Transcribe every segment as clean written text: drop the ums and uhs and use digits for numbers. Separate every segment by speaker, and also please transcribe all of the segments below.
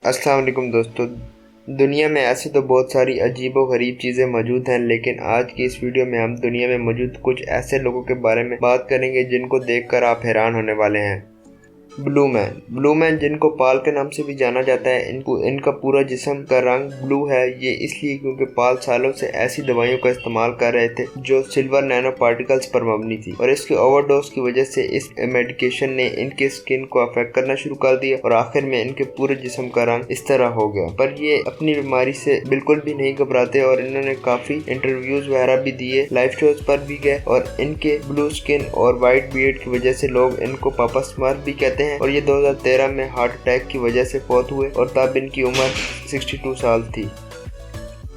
Speaker 1: अस्सलाम वालेकुम दोस्तों। दुनिया में ऐसी तो बहुत सारी अजीबो-गरीब चीज़ें मौजूद हैं, लेकिन आज की इस वीडियो में हम दुनिया में मौजूद कुछ ऐसे लोगों के बारे में बात करेंगे जिनको देखकर आप हैरान होने वाले हैं। ब्लू मैन जिनको पाल के नाम से भी जाना जाता है, इनका पूरा जिस्म का रंग ब्लू है। ये इसलिए क्योंकि पाल सालों से ऐसी दवाइयों का इस्तेमाल कर रहे थे जो सिल्वर नैनो पार्टिकल्स पर मबनी थी, और इसके ओवरडोज की वजह से इस मेडिकेशन ने इनके स्किन को अफेक्ट करना शुरू कर दिया और आखिर में इनके पूरे जिस्म का रंग इस तरह हो गया। पर ये अपनी बीमारी से बिल्कुल भी नहीं घबराते और इन्होंने काफी इंटरव्यूज वगैरह भी दिए, लाइव शोज पर भी गए, और इनके ब्लू स्किन और वाइट बियर्ड की वजह से लोग इनको पापा स्मर्फ भी कहते हैं। और ये 2013 में हार्ट अटैक की वजह से फौत हुए और तब इनकी उम्र 62 साल थी।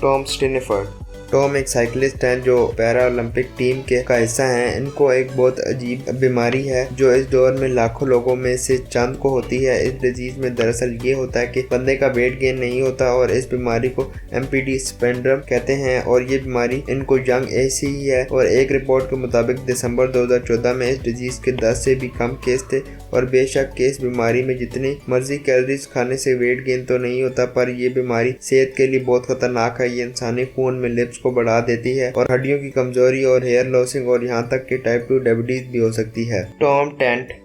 Speaker 1: Tom Stanford. टॉम एक साइकिलिस्ट हैं जो पैरा ओलंपिक टीम का हिस्सा हैं। इनको एक बहुत अजीब बीमारी है जो इस दौर में लाखों लोगों में से चंद को होती है। इस डिजीज में दरअसल ये होता है कि बंदे का वेट गेन नहीं होता और इस बीमारी को MPD सिंड्रोम कहते हैं, और ये बीमारी इनको यंग एज से ही है। और एक रिपोर्ट के मुताबिक दिसंबर 2014 में इस डिजीज के 10 से भी कम केस थे। और बेशक कि इस बीमारी में जितनी मर्जी कैलोरीज खाने से वेट गेन तो नहीं होता, पर यह बीमारी सेहत के लिए बहुत खतरनाक है। ये इंसानी खून में लिप्स को बढ़ा देती है और हड्डियों की कमजोरी और हेयर लॉसिंग और यहाँ तक कि टाइप 2 डायबिटीज भी हो सकती है। Tom tent.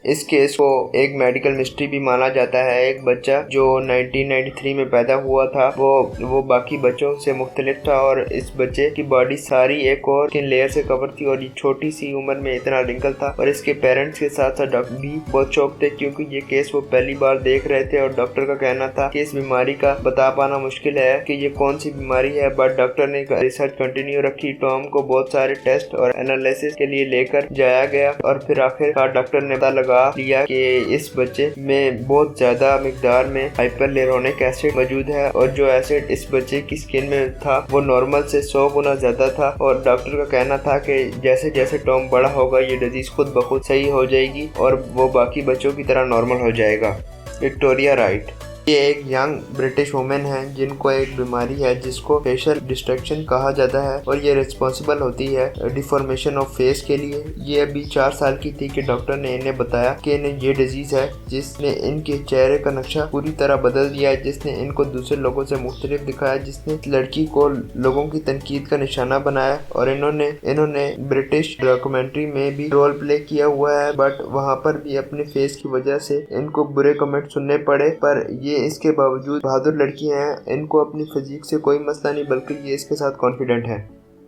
Speaker 1: इस केस को एक मेडिकल मिस्ट्री भी माना जाता है। एक बच्चा जो 1993 में पैदा हुआ था वो बाकी बच्चों से मुख्तलिफ था, और इस बच्चे की बॉडी सारी एक और स्किन लेयर से कवर थी और ये छोटी सी उम्र में इतना रिंकल था। और इसके पेरेंट्स के साथ साथ डॉक्टर भी बहुत शौक थे क्योंकि ये केस वो पहली बार देख रहे थे, और डॉक्टर का कहना था कि इस बीमारी का बता पाना मुश्किल है कि ये कौन सी बीमारी है। बट डॉक्टर ने रिसर्च कंटिन्यू रखी। टॉम को बहुत सारे टेस्ट और एनालिसिस के लिए लेकर जाया गया और फिर आखिरकार डॉक्टर ने पता लगा लिया कि इस बच्चे में बहुत ज्यादा मिकदार में हाइपरलेरोनिक एसिड मौजूद है, और जो एसिड इस बच्चे की स्किन में था वो नॉर्मल से 100 गुना ज्यादा था। और डॉक्टर का कहना था कि जैसे जैसे टॉम बड़ा होगा ये डिजीज खुद ब खुद सही हो जाएगी और वो बाकी बच्चों की तरह नॉर्मल हो जाएगा। Victoria right. ये एक यंग ब्रिटिश वुमेन है जिनको एक बीमारी है जिसको फेशियल डिस्ट्रैक्शन कहा जाता है, और ये रिस्पॉन्सिबल होती है डिफॉर्मेशन ऑफ फेस के लिए। ये अभी 4 साल की थी कि डॉक्टर ने इन्हें बताया कि इन्हें ये डिजीज है जिसने इनके चेहरे का नक्शा पूरी तरह बदल दिया है, जिसने इनको दूसरे लोगों से मुख्तलिफ दिखाया, जिसने लड़की को लोगों की तनकीद का निशाना बनाया। और इन्होंने ब्रिटिश डॉक्यूमेंट्री में भी रोल प्ले किया हुआ है, बट वहाँ पर भी अपने फेस की वजह से इनको बुरे कमेंट सुनने पड़े। पर ये इसके बावजूद बहादुर लड़की हैं। इनको अपनी फिजिक से कोई मसला नहीं, बल्कि ये इसके साथ कॉन्फिडेंट है।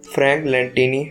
Speaker 1: फ्रैंक लैंटिनी।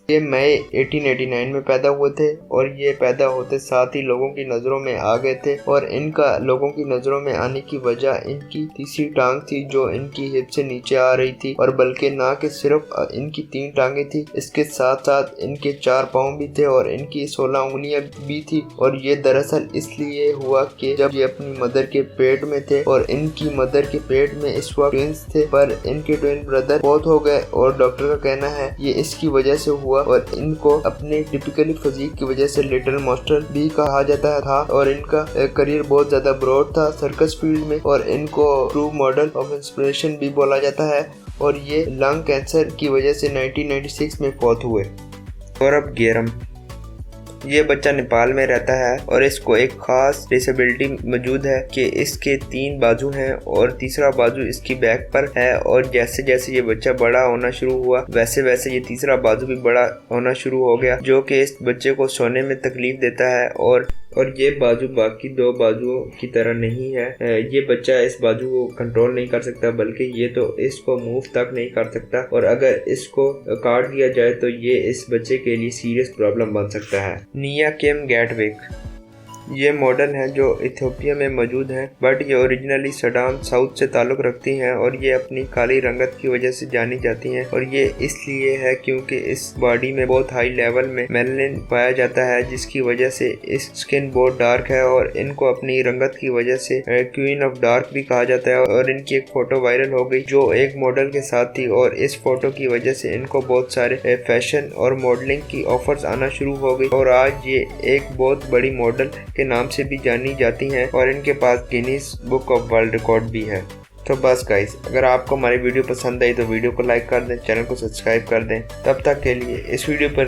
Speaker 1: ये मई 1889 में पैदा हुए थे और ये पैदा होते साथ ही लोगों की नज़रों में आ गए थे, और इनका लोगों की नज़रों में आने की वजह इनकी तीसरी टांग थी जो इनकी हिप से नीचे आ रही थी। और बल्कि ना कि सिर्फ इनकी 3 टांगे थी, इसके साथ साथ इनके 4 पाँव भी थे और इनकी 16 उंगलियां भी थी। और ये दरअसल इसलिए हुआ कि जब ये अपनी मदर के पेट में थे और इनकी मदर के पेट में इस वक्त ट्विंस थे, पर इनके ट्विन ब्रदर बहुत हो गए, और डॉक्टर का कहना है ये इसकी वजह से हुआ। और इनको अपने टिपिकली फिजिक की वजह से लिटिल मॉन्स्टर भी कहा जाता था, और इनका करियर बहुत ज्यादा ब्रॉड था सर्कस फील्ड में, और इनको ट्रू मॉडल ऑफ इंस्पिरेशन भी बोला जाता है। और ये लंग कैंसर की वजह से 1996 में फौत हुए। गौरव गेरम। ये बच्चा नेपाल में रहता है और इसको एक खास डिसेबिलिटी मौजूद है कि इसके 3 बाजू हैं और तीसरा बाजू इसकी बैक पर है, और जैसे जैसे ये बच्चा बड़ा होना शुरू हुआ वैसे वैसे ये तीसरा बाजू भी बड़ा होना शुरू हो गया, जो कि इस बच्चे को सोने में तकलीफ देता है। और ये बाजू बाकी 2 बाजुओं की तरह नहीं है। ये बच्चा इस बाजू को कंट्रोल नहीं कर सकता, बल्कि ये तो इसको मूव तक नहीं कर सकता, और अगर इसको काट दिया जाए तो ये इस बच्चे के लिए सीरियस प्रॉब्लम बन सकता है। निया किम गैटविक। ये मॉडल हैं जो इथियोपिया में मौजूद हैं, बट ये ओरिजिनली सडान साउथ से ताल्लुक़ रखती हैं और ये अपनी काली रंगत की वजह से जानी जाती हैं। और ये इसलिए है क्योंकि इस बॉडी में बहुत हाई लेवल में मेलानिन पाया जाता है, जिसकी वजह से इस स्किन बहुत डार्क है, और इनको अपनी रंगत की वजह से क्वीन ऑफ डार्क भी कहा जाता है। और इनकी एक फ़ोटो वायरल हो गई जो एक मॉडल के साथ थी, और इस फोटो की वजह से इनको बहुत सारे फैशन और मॉडलिंग की ऑफर्स आना शुरू हो गई, और आज ये एक बहुत बड़ी मॉडल के नाम से भी जानी जाती हैं, और इनके पास Guinness book of world record भी है। तो बस गाइस, अगर आपको हमारी वीडियो पसंद आई तो वीडियो को लाइक कर दें, चैनल को सब्सक्राइब कर दें। तब तक के लिए इस वीडियो पर